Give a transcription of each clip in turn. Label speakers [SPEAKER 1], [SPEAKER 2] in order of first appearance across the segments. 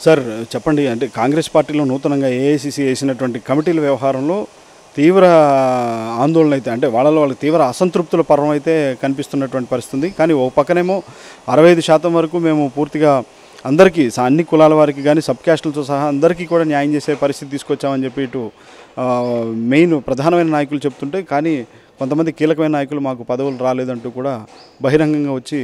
[SPEAKER 1] Sir చెప్పండి, అంటే కాంగ్రెస్ పార్టీలో నూతనంగా ఏఐసిసి వేసినటువంటి కమిటీల వ్యవహారంలో తీవ్ర ఆందోళన అయితే, అంటే వాళ్ళకి తీవ్ర అసంతృప్తుల పర్వం అయితే కనిపిస్తున్నటువంటి పరిస్థితి. కానీ ఓ పక్కనేమో 65% వరకు మేము పూర్తిగా అందరికీ, అన్ని కులాల వారికి కానీ సబ్ క్యాస్టులతో సహా అందరికీ కూడా న్యాయం చేసే పరిస్థితి తీసుకొచ్చామని చెప్పి ఇటు మెయిన్ ప్రధానమైన నాయకులు చెప్తుంటే, కానీ కొంతమంది కీలకమైన నాయకులు మాకు పదవులు రాలేదంటూ కూడా బహిరంగంగా వచ్చి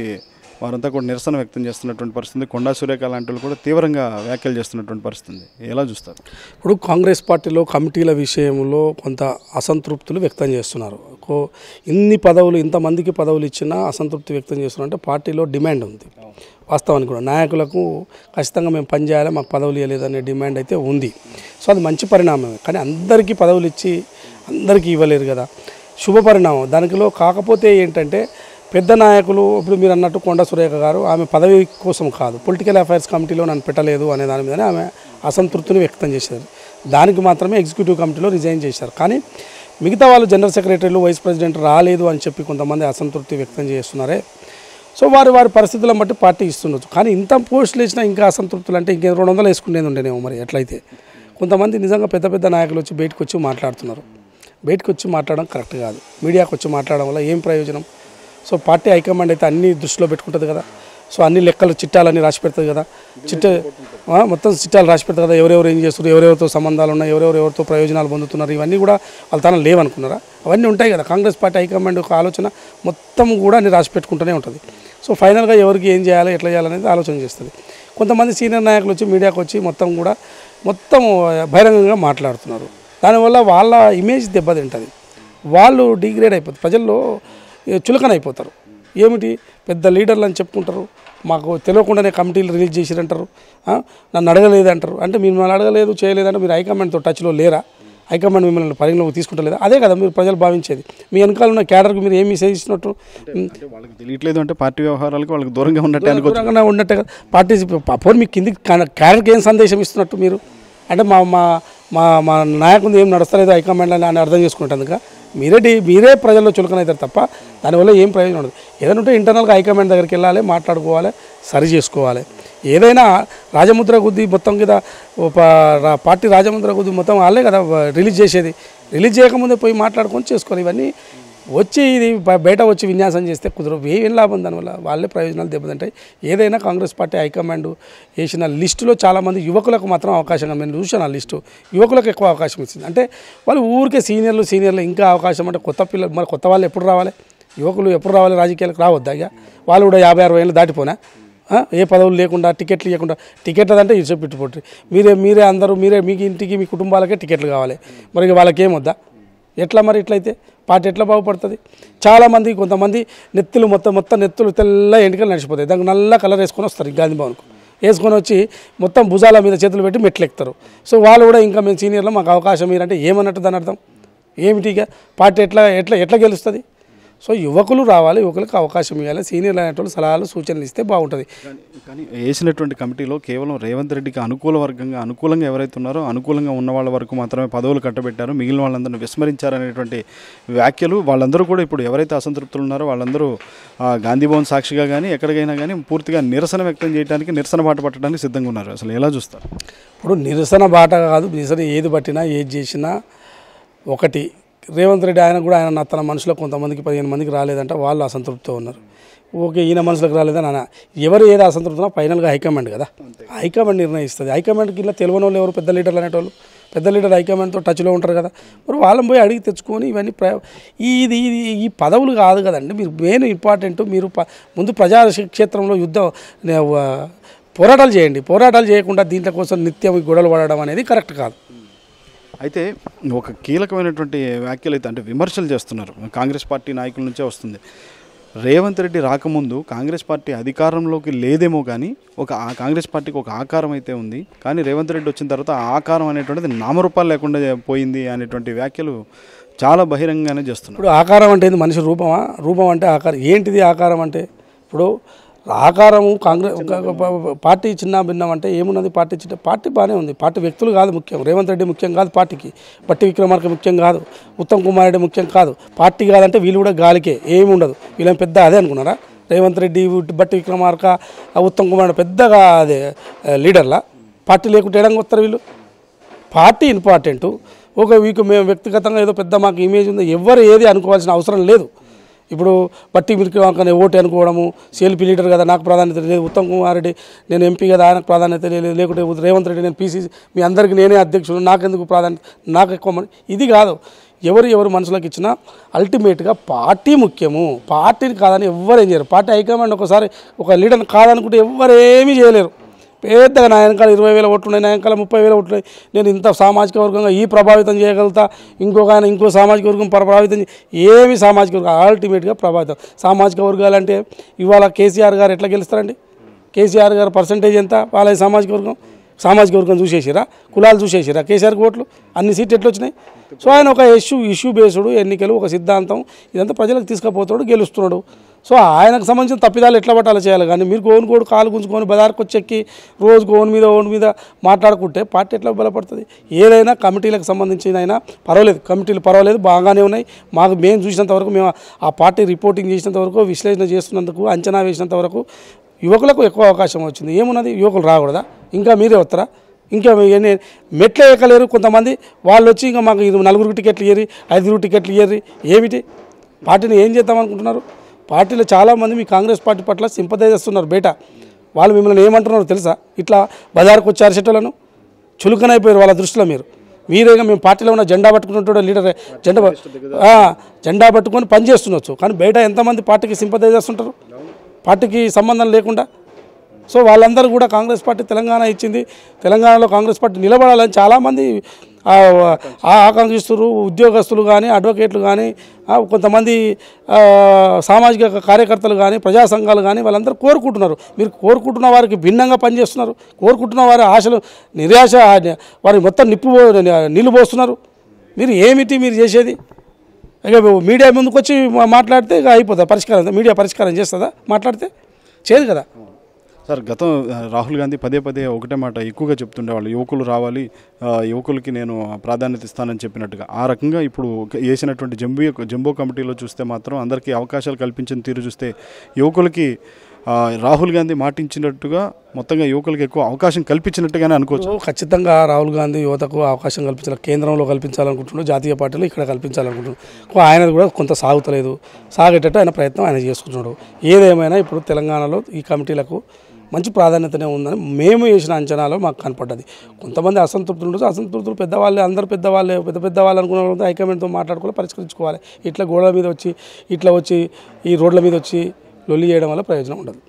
[SPEAKER 1] వారంతా కూడా నిరసన వ్యక్తం చేస్తున్నటువంటి పరిస్థితి. కొండా సురేఖ లాంటి వాళ్ళు కూడా తీవ్రంగా వ్యాఖ్యలు చేస్తున్నటువంటి పరిస్థితి. ఎలా చూస్తారు?
[SPEAKER 2] ఇప్పుడు కాంగ్రెస్ పార్టీలో కమిటీల విషయంలో కొంత అసంతృప్తులు వ్యక్తం చేస్తున్నారు. ఇన్ని పదవులు, ఇంతమందికి పదవులు ఇచ్చినా అసంతృప్తి వ్యక్తం చేస్తున్నారు. అంటే పార్టీలో డిమాండ్ ఉంది. వాస్తవానికి కూడా నాయకులకు ఖచ్చితంగా మేము పనిచేయాలి, మాకు పదవులు ఇవ్వలేదనే డిమాండ్ అయితే ఉంది. సో అది మంచి పరిణామమే. కానీ అందరికీ పదవులు ఇచ్చి అందరికీ ఇవ్వలేరు కదా, శుభ పరిణామం. దానికిలో కాకపోతే ఏంటంటే పెద్ద నాయకులు, ఇప్పుడు మీరు అన్నట్టు కొండా సురేఖ గారు, ఆమె పదవి కోసం కాదు, పొలిటికల్ అఫైర్స్ కమిటీలో నన్ను పెట్టలేదు అనే దాని మీదనే ఆమె అసంతృప్తిని వ్యక్తం చేశారు. దానికి మాత్రమే ఎగ్జిక్యూటివ్ కమిటీలో రిజైన్ చేశారు. కానీ మిగతా వాళ్ళు జనరల్ సెక్రటరీలు, వైస్ ప్రెసిడెంట్ రాలేదు అని చెప్పి కొంతమంది అసంతృప్తి వ్యక్తం చేస్తున్నారే. సో వారి పరిస్థితులను బట్టి పార్టీ ఇస్తుండొచ్చు. కానీ ఇంత పోస్టులు వేసినా ఇంకా అసంతృప్తులు అంటే ఇంకే 200 వేసుకునేది ఉండేనేమో మరి ఎట్లయితే. కొంతమంది నిజంగా పెద్ద పెద్ద నాయకులు వచ్చి బయటకు వచ్చి మాట్లాడుతున్నారు. బయటకు వచ్చి మాట్లాడడం కరెక్ట్ కాదు. మీడియాకు వచ్చి మాట్లాడడం వల్ల ఏం ప్రయోజనం? సో పార్టీ హైకమాండ్ అయితే అన్ని దృష్టిలో పెట్టుకుంటుంది కదా. సో అన్ని లెక్కలు, చిట్టాలన్నీ రాసి పెడుతుంది కదా. మొత్తం చిట్టాలు రాసి పెడుతుంది కదా. ఎవరెవరు ఏం చేస్తారు, ఎవరెవరితో సంబంధాలు ఉన్నాయి, ఎవరెవరితో ప్రయోజనాలు పొందుతున్నారు, ఇవన్నీ కూడా వాళ్ళ తన లేవనుకున్నారా? అవన్నీ ఉంటాయి కదా. కాంగ్రెస్ పార్టీ హైకమాండ్ ఒక ఆలోచన మొత్తం కూడా అన్ని రాసి పెట్టుకుంటూనే ఉంటుంది. సో ఫైనల్గా ఎవరికి ఏం చేయాలి, ఎట్లా చేయాలనేది ఆలోచన చేస్తుంది. కొంతమంది సీనియర్ నాయకులు వచ్చి మీడియాకు వచ్చి మొత్తం బహిరంగంగా మాట్లాడుతున్నారు. దానివల్ల వాళ్ళ ఇమేజ్ దెబ్బతింటుంది. వాళ్ళు డిగ్రేడ్ అయిపోతారు, ప్రజల్లో చులకన అయిపోతారు. ఏమిటి పెద్ద లీడర్లు అని చెప్పుకుంటారు, మాకు తెలియకుండానే కమిటీలు రిలీజ్ చేసిరంటారు, నన్ను అడగలేదు అంటారు. అంటే మిమ్మల్ని అడగలేదు, చేయలేదంటే మీరు హైకమాండ్తో టచ్లో లేరా? హైకమాండ్ మిమ్మల్ని పరిగణలోకి తీసుకుంటలేదా? అదే కదా మీరు ప్రజలు భావించేది. మీ వెనకాల ఉన్న క్యాడర్కి మీరు ఏమి మెసేజ్ ఇచ్చినట్టు?
[SPEAKER 1] వాళ్ళకి తెలియట్లేదు అంటే పార్టీ వ్యవహారాలకు వాళ్ళకి దూరంగా ఉన్నట్టే,
[SPEAKER 2] దూరంగా ఉన్నట్టే కదా. పార్టీ అప్పుడు మీకు కిందికి క్యాడర్కి ఏం సందేశం ఇస్తున్నట్టు మీరు? అంటే మా నాయకుడు ఏం నడుస్తలేదు హైకమాండ్ అని అర్థం చేసుకుంటుందిగా. మీరే ప్రజల్లో చులకన అవుతారు తప్ప దానివల్ల ఏం ప్రయోజనం ఉండదు. ఏదైనా ఉంటే ఇంటర్నల్గా హైకమాండ్ దగ్గరికి వెళ్ళాలి, మాట్లాడుకోవాలి, సరి చేసుకోవాలి. ఏదైనా రాజముద్ర గుద్ది మొత్తం కదా, పార్టీ రాజముద్ర గుద్ది మొత్తం వాళ్ళే కదా రిలీజ్ చేసేది. రిలీజ్ చేయకముందే పోయి మాట్లాడుకొని చేసుకోవాలి. ఇవన్నీ వచ్చి ఇది బయట వచ్చి విన్యాసం చేస్తే కుదరవు. ఏం లాభం దానివల్ల? వాళ్ళే ప్రయోజనాలు దెబ్బతింటాయి. ఏదైనా కాంగ్రెస్ పార్టీ హైకమాండ్ వేసిన లిస్టులో చాలామంది యువకులకు మాత్రం అవకాశంగా, నేను చూసాను ఆ లిస్టు, యువకులకు ఎక్కువ అవకాశం ఇచ్చింది. అంటే వాళ్ళు ఊరికే సీనియర్లు ఇంకా అవకాశం అంటే మరి కొత్త వాళ్ళు ఎప్పుడు రావాలి? యువకులు ఎప్పుడు రావాలి? రాజకీయాలకు రావద్దా? ఇక వాళ్ళు కూడా 50-60 ఏళ్ళు దాటిపోనా? ఏ పదవులు లేకుండా, టికెట్లు ఇవ్వకుండా. టికెట్లు అంటే ఇటు పెట్టుకోండి. మీరే అందరూ మీకు ఇంటికి, మీ కుటుంబాలకే టికెట్లు కావాలి. మరి వాళ్ళకి ఏమొద్దా? ఎట్లా మరి? ఇట్లయితే పార్టీ ఎట్లా బాగుపడుతుంది? చాలామంది, కొంతమంది నెత్తులు మొత్తం నెత్తులు తెల్ల ఎంటికలు నడిచిపోతాయి. దానికి నల్ల కలర్ వేసుకొని వస్తారు గాంధీ భవన్కు. వేసుకొని వచ్చి మొత్తం భుజాల మీద చేతులు పెట్టి మెట్లు ఎక్కుతారు. సో వాళ్ళు కూడా ఇంకా మేము సీనియర్లో మాకు అవకాశం మీరంటే ఏమన్నట్టు? దాని అర్థం ఏమిటిగా? పార్టీ ఎట్లా గెలుస్తుంది? సో యువకులు రావాలి, యువకులకు అవకాశం ఇవ్వాలి, సీనియర్లు అనేటువంటి సలహాలు, సూచనలు ఇస్తే బాగుంటుంది.
[SPEAKER 1] కానీ వేసినటువంటి కమిటీలో కేవలం రేవంత్ రెడ్డికి అనుకూలంగా ఎవరైతే ఉన్నారో అనుకూలంగా ఉన్న వాళ్ళ వరకు మాత్రమే పదవులు కట్టబెట్టారు, మిగిలిన వాళ్ళందరినీ విస్మరించారనేటువంటి వ్యాఖ్యలు. వాళ్ళందరూ కూడా ఇప్పుడు ఎవరైతే అసంతృప్తులు ఉన్నారో వాళ్ళందరూ గాంధీ భవన్ సాక్షిగా కానీ ఎక్కడికైనా కానీ పూర్తిగా నిరసన వ్యక్తం చేయడానికి, నిరసన బాట పట్టడానికి సిద్ధంగా ఉన్నారు. అసలు ఎలా చూస్తారు?
[SPEAKER 2] ఇప్పుడు నిరసన బాట కాదు, నిరసన ఏది పట్టినా ఏది చేసినా ఒకటి, రేవంత్ రెడ్డి ఆయన తన మనుషులకు కొంతమందికి 15 మందికి రాలేదంట, వాళ్ళు అసంతృప్తితో ఉన్నారు. ఓకే, ఈయన మనుషులకు రాలేదని ఎవరు ఏదో అసంతృప్తినా ఫైనల్గా హైకమాండ్ కదా, హైకమాండ్ నిర్ణయిస్తుంది. హైకమాండ్కి ఇలా తెలియని వాళ్ళు ఎవరు? పెద్ద లీడర్లు అనేటోళ్ళు. పెద్ద లీడర్ హైకమాండ్తో టచ్లో ఉంటారు కదా. మరి వాళ్ళని పోయి అడిగి తెచ్చుకొని ఇవన్నీ ఈ పదవులు కాదు కదండి. మీరు మెయిన్ ఇంపార్టెంట్, మీరు ముందు ప్రజాక్షేత్రంలో పోరాటాలు చేయండి. పోరాటాలు చేయకుండా దీంట్లో కోసం నిత్యం గొడవలు పడడం అనేది కరెక్ట్ కాదు.
[SPEAKER 1] అయితే ఒక కీలకమైనటువంటి వ్యాఖ్యలు అయితే, అంటే విమర్శలు చేస్తున్నారు కాంగ్రెస్ పార్టీ నాయకుల నుంచే వస్తుంది. రేవంత్ రెడ్డి రాకముందు కాంగ్రెస్ పార్టీ అధికారంలోకి లేదేమో కానీ కాంగ్రెస్ పార్టీకి ఒక ఆకారం అయితే ఉంది. కానీ రేవంత్ రెడ్డి వచ్చిన తర్వాత ఆ ఆకారం అనేటువంటిది నామరూపాలు లేకుండా పోయింది అనేటువంటి వ్యాఖ్యలు చాలా బహిరంగంగానే చేస్తున్నారు.
[SPEAKER 2] ఇప్పుడు ఆకారం అంటే మనిషి రూపమా? రూపం అంటే ఆకారం. ఏంటిది ఆకారం అంటే? ఇప్పుడు ఆకారము కాంగ్రెస్ పార్టీ చిన్న భిన్నం అంటే ఏమున్నది? పార్టీ బాగానే ఉంది. పార్టీ వ్యక్తులు కాదు ముఖ్యం. రేవంత్ రెడ్డి ముఖ్యం కాదు పార్టీకి. బట్టి విక్రమార్క ముఖ్యం కాదు. ఉత్తమ్ కుమార్ రెడ్డి ముఖ్యం కాదు. పార్టీ కాదంటే వీళ్ళు కూడా గాలికే, ఏమి ఉండదు. వీళ్ళని పెద్ద అదే అనుకున్నారా? రేవంత్ రెడ్డి, బట్టి విక్రమార్క, ఉత్తమ్ కుమార్ పెద్దగా అదే లీడర్లా? పార్టీ లేకుంటే ఎడంగా వస్తారు వీళ్ళు. Party important. ఒక వీక్ మేము వ్యక్తిగతంగా ఏదో పెద్ద మాకు ఇమేజ్ ఉంది, ఎవరు ఏది అనుకోవాల్సిన అవసరం లేదు. ఇప్పుడు బట్టి మిల్కి వాకనే ఓటు అనుకోవడము, సెల్ఫీ లీడర్ కదా నాకు ప్రాధాన్యత లేదు, ఉత్తమ్ కుమార్ రెడ్డి నేను ఎంపీ కదా ఆయనకు ప్రాధాన్యత లేదు, లేకుంటే రేవంత్ రెడ్డి నేను పీసీసీ మీ అందరికీ నేనే అధ్యక్షుడు నాకెందుకు ప్రాధాన్యత నాకు ఎక్కువ ఇది కాదు. ఎవరు మనసులోకి ఇచ్చినా అల్టిమేట్గా పార్టీ ముఖ్యము. పార్టీని కాదని ఎవ్వరు ఏం చేయరు. పార్టీ హైకమాండ్ ఒకసారి ఒక లీడర్ని కాదనుకుంటే ఎవ్వరు ఏమీ చేయలేరు. పెద్దగా నా వెనకాల 20,000 ఓట్లు ఉన్నాయి, నా వెనకాల 30,000 ఓట్లు ఉన్నాయి, నేను ఇంత సామాజిక వర్గంగా ఈ ప్రభావితం చేయగలుగుతా, ఇంకొక ఆయన ఇంకో సామాజిక వర్గం ప్రభావితం ఏమి సామాజిక వర్గం అల్టిమేట్గా ప్రభావితం. సామాజిక వర్గాలంటే ఇవాళ కేసీఆర్ గారు ఎట్లా గెలుస్తారండి? కేసీఆర్ గారు పర్సంటేజ్ ఎంత? వాళ్ళ సామాజిక వర్గం చూసేసిరా, కులాలు చూసేసిరా, కేసీఆర్కి ఓట్లు అన్ని సీట్లు ఎట్లా వచ్చినాయి? సో ఆయన ఒక ఇష్యూ బేస్డ్ ఎన్నికలు, ఒక సిద్ధాంతం ఇదంతా ప్రజలకు తీసుకుపోతాడు, గెలుస్తున్నాడు. సో ఆయనకు సంబంధించిన తప్పిదాలు ఎట్లా పట్టాలో చేయాలి. కానీ మీరు కోనుకోడు కాలు గుంజుకొని బజార్కి వచ్చెక్కి రోజుకు ఓన్ మీద మాట్లాడుకుంటే పార్టీ ఎట్లా బలపడుతుంది? ఏదైనా కమిటీలకు సంబంధించిన అయినా పర్వాలేదు, కమిటీలు పర్వాలేదు బాగానే ఉన్నాయి. మేము చూసినంత వరకు, మేము ఆ పార్టీ రిపోర్టింగ్ చేసినంత వరకు, విశ్లేషణ చేస్తున్నందుకు, అంచనా వేసినంత వరకు యువకులకు ఎక్కువ అవకాశం వచ్చింది. ఏమున్నది, యువకులు రాకూడదా? ఇంకా మీరే వస్తారా? ఇంకా మెట్లే ఎక్కలేరు కొంతమంది. వాళ్ళు వచ్చి ఇంకా మాకు 4 టికెట్లు ఇయ్యరి, 5 టికెట్లు ఇయ్యరి. ఏమిటి పార్టీని ఏం చేద్దాం అనుకుంటున్నారు? పార్టీలో చాలామంది మీ కాంగ్రెస్ పార్టీ పట్ల సింపథైజ్ చేస్తున్నారు బయట. వాళ్ళు మిమ్మల్ని ఏమంటున్నారో తెలుసా? ఇట్లా బజార్కు వచ్చారు చెట్టులను చులుకనైపోయారు వాళ్ళ దృష్టిలో. మీరేగా మేము పార్టీలో ఉన్న జెండా పట్టుకుంటుంటాడు లీడర్, జెండా పట్టుకొని పనిచేస్తుండొచ్చు, కానీ బయట ఎంతమంది పార్టీకి సింపథైజ్ చేస్తుంటారు పార్టీకి సంబంధం లేకుండా. సో వాళ్ళందరూ కూడా కాంగ్రెస్ పార్టీ తెలంగాణ ఇచ్చింది, తెలంగాణలో కాంగ్రెస్ పార్టీ నిలబడాలని చాలామంది ఆకాంక్షిస్తున్నారు. ఉద్యోగస్తులు కానీ, అడ్వకేట్లు కానీ, కొంతమంది సామాజిక కార్యకర్తలు కానీ, ప్రజా సంఘాలు కానీ వాళ్ళందరూ కోరుకుంటున్నారు. మీరు కోరుకుంటున్న వారికి భిన్నంగా పనిచేస్తున్నారు. కోరుకుంటున్న వారి ఆశలు నిరాశ, వారి మొత్తం నీళ్లు పోస్తున్నారు. మీరు ఏమిటి మీరు చేసేది? ఇక మీడియా ముందుకు వచ్చి మాట్లాడితే ఇక అయిపోతుంది పరిష్కారం. మీడియా పరిష్కారం చేస్తుందా? మాట్లాడితే చేయదు కదా.
[SPEAKER 1] సార్, గతం రాహుల్ గాంధీ పదే ఒకటే మాట ఎక్కువగా చెప్తుండేవాళ్ళు, యువకులు రావాలి, యువకులకి నేను ప్రాధాన్యత ఇస్తానని చెప్పినట్టుగా. ఆ రకంగా ఇప్పుడు వేసినటువంటి జంబో కమిటీలో చూస్తే మాత్రం అందరికీ అవకాశాలు కల్పించిన తీరు చూస్తే యువకులకి రాహుల్ గాంధీ మాటించినట్టుగా మొత్తంగా యువకులకు ఎక్కువ అవకాశం కల్పించినట్టుగానే అనుకోవచ్చు.
[SPEAKER 2] ఖచ్చితంగా రాహుల్ గాంధీ యువతకు అవకాశం కల్పించాలి. కేంద్రంలో కల్పించాలనుకుంటున్నాడు, జాతీయ పార్టీలో ఇక్కడ కల్పించాలనుకుంటున్నాడు. ఆయనది కూడా కొంత సాగుతలేదు, సాగేటట్టు ఆయన ప్రయత్నం ఆయన చేసుకుంటున్నాడు. ఏదేమైనా ఇప్పుడు తెలంగాణలో ఈ కమిటీలకు మంచి ప్రాధాన్యతనే ఉందని మేము వేసిన అంచనాలో మాకు కనపడ్డది. కొంతమంది అసంతృప్తులు ఉండొచ్చు, అసంతృప్తులు పెద్దవాళ్ళే, అందరూ పెద్దవాళ్ళు అనుకున్న వాళ్ళతో హైకమాండ్తో మాట్లాడుకోవాలి, పరిష్కరించుకోవాలి. ఇట్లా గోడల మీద వచ్చి, ఇట్లా వచ్చి ఈ రోడ్ల మీద వచ్చి లొల్లి చేయడం వల్ల ప్రయోజనం ఉండదు.